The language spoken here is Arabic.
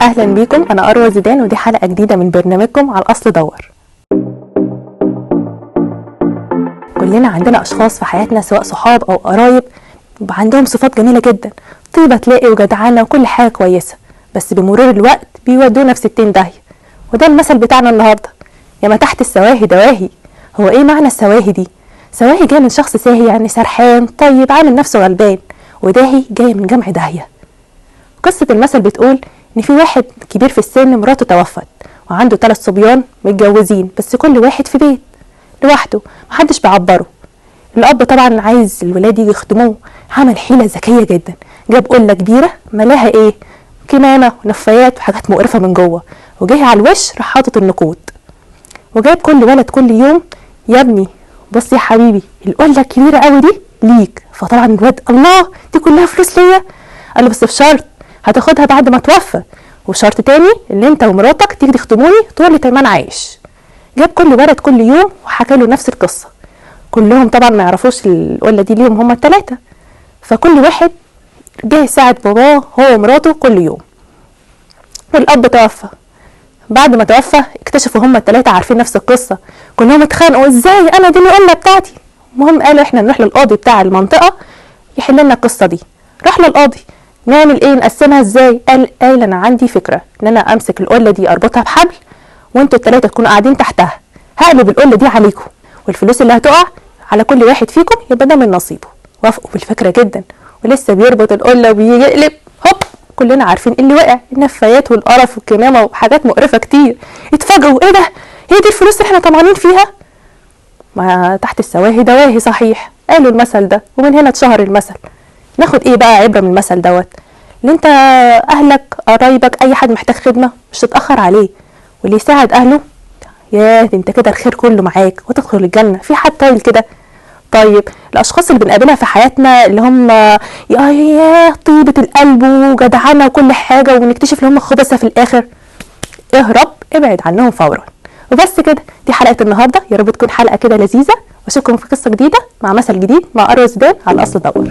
اهلا بيكم، انا اروى زيدان ودي حلقه جديده من برنامجكم على الاصل دور. كلنا عندنا اشخاص في حياتنا سواء صحاب او قرايب عندهم صفات جميله جدا، طيبه تلاقي وجدعانه وكل حاجه كويسه، بس بمرور الوقت بيودونا في 60 داهيه. وده المثل بتاعنا النهارده، يا ما تحت السواهي دواهي. هو ايه معنى السواهي دي؟ سواهي جايه من شخص ساهي، يعني سرحان طيب عامل نفسه غلبان، وداهي جايه من جمع داهيه. قصة المثل بتقول ان في واحد كبير في السن مراته توفت وعنده 3 صبيان متجوزين، بس كل واحد في بيت لوحده محدش بيعبره. الاب طبعا عايز الولاد يجي يخدموه، عمل حيلة ذكية جدا، جاب قلة كبيرة ملاها ايه؟ كمامة ونفايات وحاجات مقرفة من جوه، وجه على الوش راح حاطط النقود، وجايب كل ولد كل يوم، يا ابني بص يا حبيبي القلة الكبيرة قوي دي ليك. فطبعا الواد الله دي كلها فلوس ليا، قال له بس بشرط هتاخدها بعد ما توفى، وشرط تاني اللي انت ومراتك تيجي تخدموني طول ما انا عايش. جاب كل ولد كل يوم وحكى له نفس القصه، كلهم طبعا ما يعرفوش القله دي ليهم هما ال3، فكل واحد جه يساعد باباه هو ومراته كل يوم. الاب توفى، بعد ما توفى اكتشفوا هما ال3 عارفين نفس القصه، كلهم اتخانقوا ازاي انا دي القله بتاعتي. المهم قالوا احنا نروح للقاضي بتاع المنطقه يحل لنا القصه دي. راح للقاضي، نعمل ايه نقسمها ازاي؟ قال انا عندي فكره ان انا امسك القله دي اربطها بحبل وانتوا ال3 تكونوا قاعدين تحتها، هقلب القله دي عليكم، والفلوس اللي هتقع على كل واحد فيكم يبقى ده من نصيبه. وافقوا بالفكره جدا، ولسه بيربط القله وبيجي يقلب هوب كلنا عارفين اللي وقع، النفايات والقرف والكمامه وحاجات مقرفه كتير. اتفاجئوا ايه ده؟ هي دي الفلوس اللي احنا طمعانين فيها؟ ما تحت السواهي دواهي صحيح، قالوا المثل ده ومن هنا اتشهر المثل. ناخد ايه بقى عبره من المثل دوت؟ اللي انت اهلك قرايبك اي حد محتاج خدمه مش تتاخر عليه، واللي يساعد اهله ياه انت كده الخير كله معاك وتدخل الجنه. في حد طايل كده؟ طيب الاشخاص اللي بنقابلها في حياتنا اللي هم يا طيبه القلب وجدعانه وكل حاجه، ونكتشف ان هم خبثه في الاخر، اهرب ابعد عنهم فورا. وبس كده، دي حلقه النهارده، يا رب تكون حلقه كده لذيذه، واشوفكم في قصه جديده مع مثل جديد مع اروى زيدان على الاصل دور.